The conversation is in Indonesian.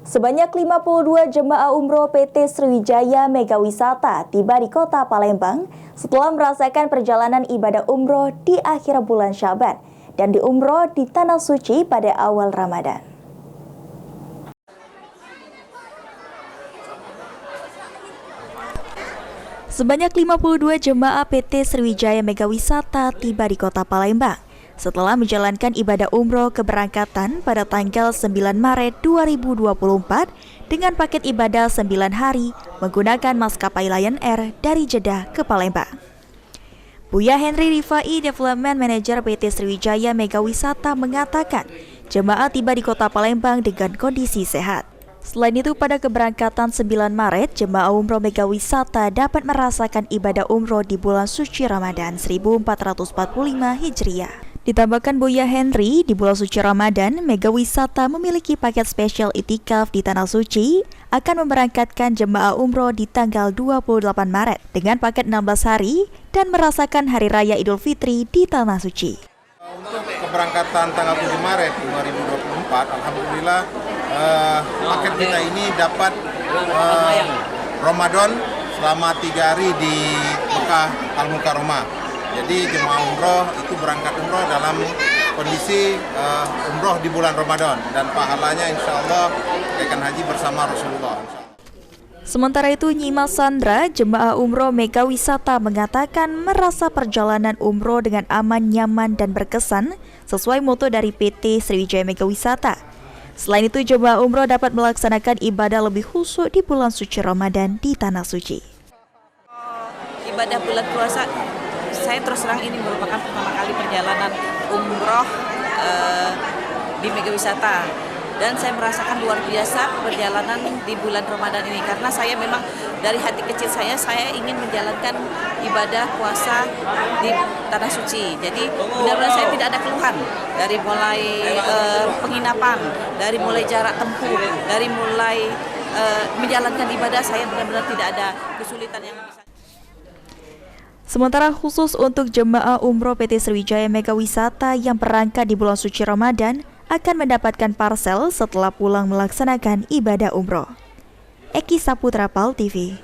Sebanyak 52 jemaah umroh PT Sriwijaya Mega Wisata tiba di kota Palembang setelah merasakan perjalanan ibadah umroh di akhir bulan Syaban dan diumroh di Tanah Suci pada awal Ramadan. Sebanyak 52 jemaah PT Sriwijaya Mega Wisata tiba di kota Palembang setelah menjalankan ibadah umroh keberangkatan pada tanggal 9 Maret 2024 dengan paket ibadah 9 hari menggunakan maskapai Lion Air dari Jeddah ke Palembang. Buya Henry Rifai, Development Manager PT Sriwijaya Mega Wisata mengatakan jemaah tiba di kota Palembang dengan kondisi sehat. Selain itu, pada keberangkatan 9 Maret, jemaah umroh Mega Wisata dapat merasakan ibadah umroh di bulan suci Ramadan 1445 Hijriah. Ditambahkan Buya Henry, di bulan suci Ramadan, Mega Wisata memiliki paket spesial itikaf di Tanah Suci akan memberangkatkan jemaah umroh di tanggal 28 Maret dengan paket 16 hari dan merasakan Hari Raya Idul Fitri di Tanah Suci. Untuk keberangkatan tanggal 7 Maret 2024, Alhamdulillah paket kita ini dapat Ramadan selama 3 hari di Mekah Al-Mukarramah. Jadi jemaah umroh itu berangkat umroh dalam kondisi umroh di bulan Ramadan dan pahalanya insya Allah akan haji bersama Rasulullah. Sementara itu, Nyima Sandra, jemaah umroh Mega Wisata mengatakan merasa perjalanan umroh dengan aman, nyaman, dan berkesan sesuai moto dari PT Sriwijaya Mega Wisata. Selain itu, jemaah umroh dapat melaksanakan ibadah lebih khusyuk di bulan suci Ramadan di Tanah Suci. Ibadah bulan puasa, saya terus terang ini merupakan pertama kali perjalanan umroh di Mega Wisata. Dan saya merasakan luar biasa perjalanan di bulan Ramadan ini karena saya memang dari hati kecil saya ingin menjalankan ibadah puasa di Tanah Suci. Jadi benar-benar saya tidak ada keluhan dari mulai penginapan, dari mulai jarak tempuh, dari mulai menjalankan ibadah, saya benar-benar tidak ada kesulitan yang bisa. Sementara khusus untuk jemaah umroh PT Sriwijaya Mega Wisata yang berangkat di bulan suci Ramadan akan mendapatkan parcel setelah pulang melaksanakan ibadah umroh. Eki Saputra, PAL TV.